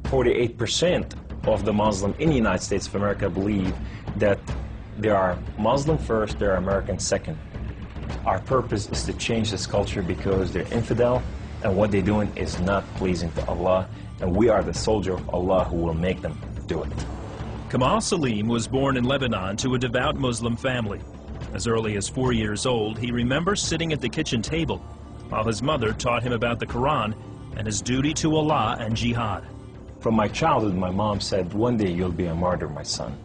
48% of the Muslim in the United States of America believe that they are Muslim first, they're American second. Our purpose is to change this culture because they're infidel, and what they're doing is not pleasing to Allah, and we are the soldier of Allah who will make them do it. Kamal Salim was born in Lebanon to a devout Muslim family. As early as 4 years old, he remembers sitting at the kitchen table while his mother taught him about the Quran and his duty to Allah and jihad. From my childhood, my mom said, one day you'll be a martyr, my son.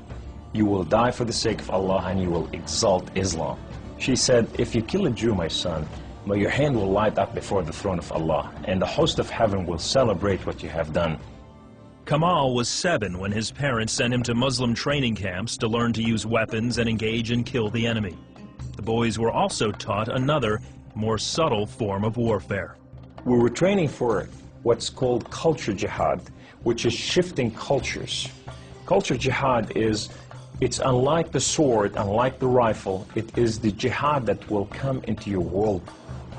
You will die for the sake of Allah and you will exalt Islam. She said, if you kill a Jew, my son, your hand will light up before the throne of Allah, and the host of heaven will celebrate what you have done. Kamal was 7 when his parents sent him to Muslim training camps to learn to use weapons and engage and kill the enemy. The boys were also taught another, more subtle form of warfare. We were training for what's called culture jihad, which is shifting cultures. Culture jihad is, it's unlike the sword, unlike the rifle, it is the jihad that will come into your world.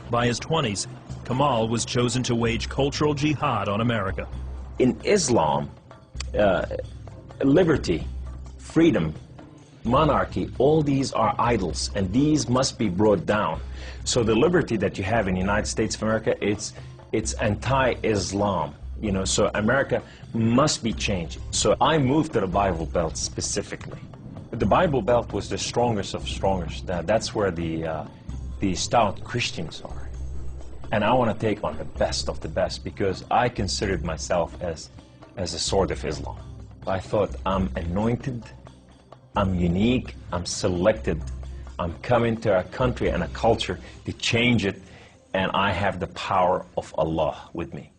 By his 20s, Kamal was chosen to wage cultural jihad on America. In Islam, liberty, freedom, monarchy, all these are idols, and these must be brought down. So the liberty that you have in the United States of America, it's anti-Islam. You know, so America must be changed. So I moved to the Bible Belt specifically. The Bible Belt was the strongest of strongest. That's where the stout Christians are. And I want to take on the best of the best because I considered myself as a sword of Islam. I thought, I'm anointed, I'm unique, I'm selected, I'm coming to a country and a culture to change it, and I have the power of Allah with me.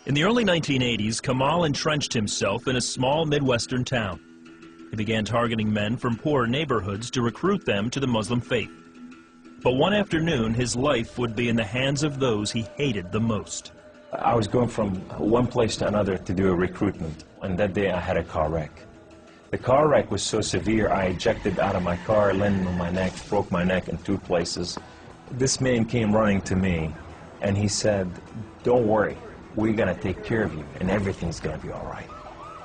In the early 1980s, Kamal entrenched himself in a small Midwestern town. He began targeting men from poor neighborhoods to recruit them to the Muslim faith. But one afternoon, his life would be in the hands of those he hated the most. I was going from one place to another to do a recruitment, and that day I had a car wreck. The car wreck was so severe, I ejected out of my car, landed on my neck, broke my neck in 2 places. This man came running to me, and he said, don't worry, we're going to take care of you, and everything's going to be all right.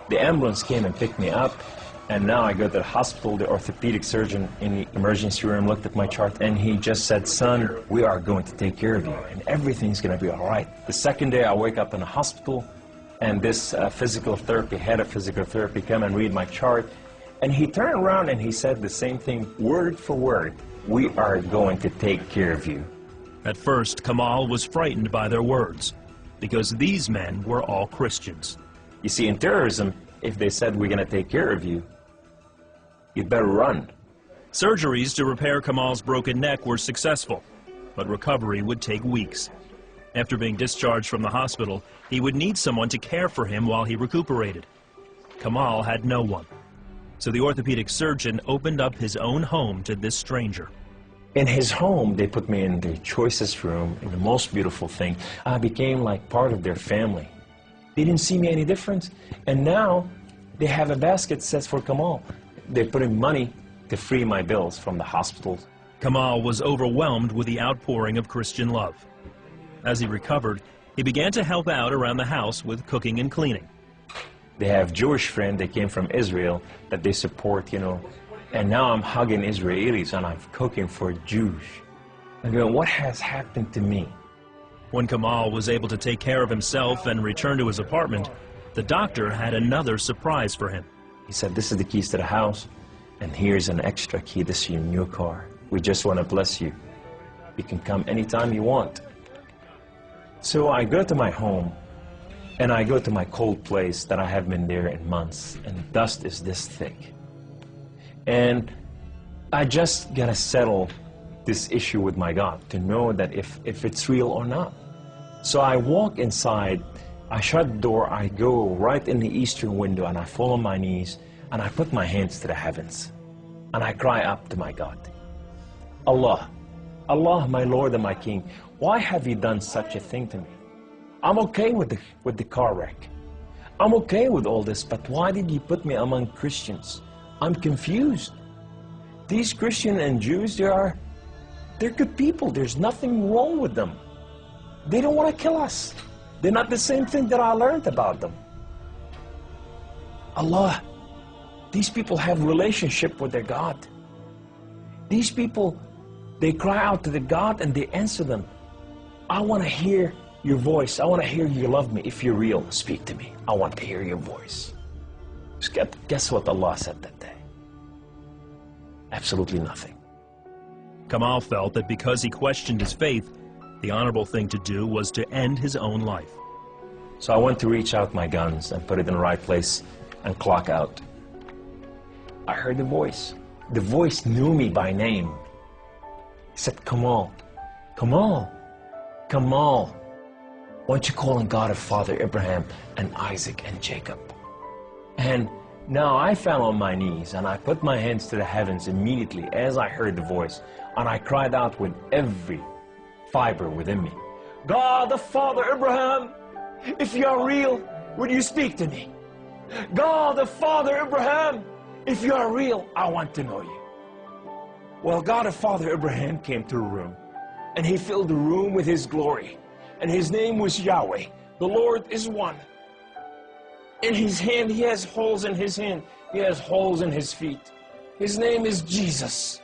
The ambulance came and picked me up, and now I go to the hospital. The orthopedic surgeon in the emergency room looked at my chart, and he just said, son, we are going to take care of you, and everything's going to be all right. The second day, I wake up in the hospital, and this head of physical therapy, come and read my chart, and he turned around and he said the same thing, word for word, we are going to take care of you. At first, Kamal was frightened by their words, because these men were all Christians. You see, in terrorism, if they said we're going to take care of you, you'd better run. Surgeries to repair Kamal's broken neck were successful, but recovery would take weeks. After being discharged from the hospital, he would need someone to care for him while he recuperated. Kamal had no one, so the orthopedic surgeon opened up his own home to this stranger. In his home, they put me in the choicest room, in the most beautiful thing. I became like part of their family. They didn't see me any different, and now they have a basket set for Kamal. They put in money to free my bills from the hospitals. Kamal was overwhelmed with the outpouring of Christian love. As he recovered, he began to help out around the house with cooking and cleaning. They have Jewish friends that came from Israel that they support, you know, and now I'm hugging Israelis and I'm cooking for Jews. I'm going, what has happened to me? When Kamal was able to take care of himself and return to his apartment, the doctor had another surprise for him. He said, this is the keys to the house, and here's an extra key. This is your new car. We just want to bless you. You can come anytime you want. So I go to my home, and I go to my cold place that I haven't been there in months, and the dust is this thick. And I just gotta settle this issue with my God to know that if it's real or not. So I walk inside, I shut the door, I go right in the eastern window, and I fall on my knees, and I put my hands to the heavens, and I cry up to my God. Allah, Allah, my Lord and my King, why have you done such a thing to me? I'm okay with the car wreck. I'm okay with all this, but why did you put me among Christians? I'm confused. These Christians and Jews, they're good people. There's nothing wrong with them. They don't want to kill us. They're not the same thing that I learned about them. Allah, these people have relationship with their God. These people, they cry out to the God and they answer them. I want to hear your voice. I want to hear you love me. If you're real, speak to me. I want to hear your voice. Guess what Allah said that day? Absolutely nothing. Kamal felt that because he questioned his faith, the honorable thing to do was to end his own life. So I went to reach out my guns and put it in the right place and clock out. I heard the voice. The voice knew me by name. He said, Kamal, Kamal, Kamal, why don't you call on God of Father Abraham and Isaac and Jacob? And now I fell on my knees and I put my hands to the heavens immediately as I heard the voice, and I cried out with every fiber within me, God of Father Abraham, if you are real, would you speak to me? God of Father Abraham, if you are real, I want to know you. Well, God of Father Abraham came to the room, and he filled the room with his glory, and his name was Yahweh. The Lord is one. In his hand, he has holes in his hand. He has holes in his feet. His name is Jesus.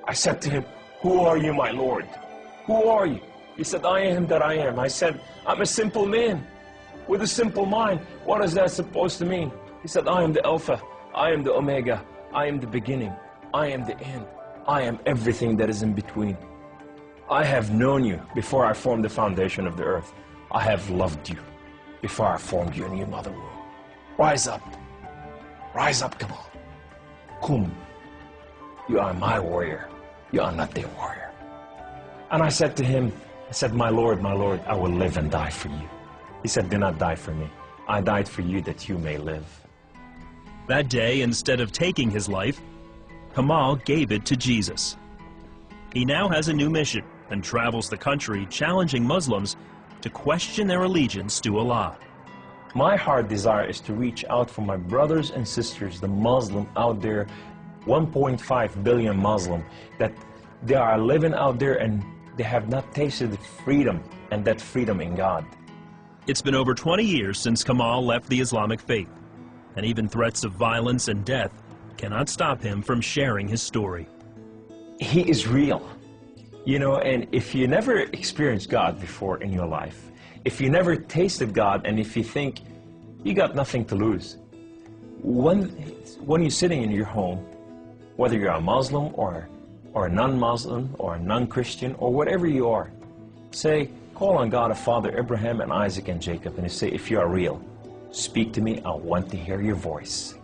I said to him, who are you, my Lord? Who are you? He said, I am that I am. I said, I'm a simple man with a simple mind. What is that supposed to mean? He said, I am the Alpha. I am the Omega. I am the beginning. I am the end. I am everything that is in between. I have known you before I formed the foundation of the earth. I have loved you before I formed you in your mother womb. Rise up. Rise up, come on. Kum. You are my warrior. You are not their warrior. And I said to him, I said, my Lord, I will live and die for you. He said, do not die for me. I died for you that you may live. That day, instead of taking his life, Kamal gave it to Jesus. He now has a new mission and travels the country challenging Muslims to question their allegiance to Allah. My heart desire is to reach out for my brothers and sisters, the Muslim out there, 1.5 billion Muslim, that they are living out there and they have not tasted freedom, and that freedom in God. It's been over 20 years since Kamal left the Islamic faith, and even threats of violence and death cannot stop him from sharing his story. He is real. You know, and if you never experienced God before in your life, if you never tasted God, and if you think you got nothing to lose, when you're sitting in your home, whether you're a Muslim or a non-Muslim or a non-Christian or whatever you are, say, call on God of Father Abraham and Isaac and Jacob, and you say, if you are real, speak to me, I want to hear your voice.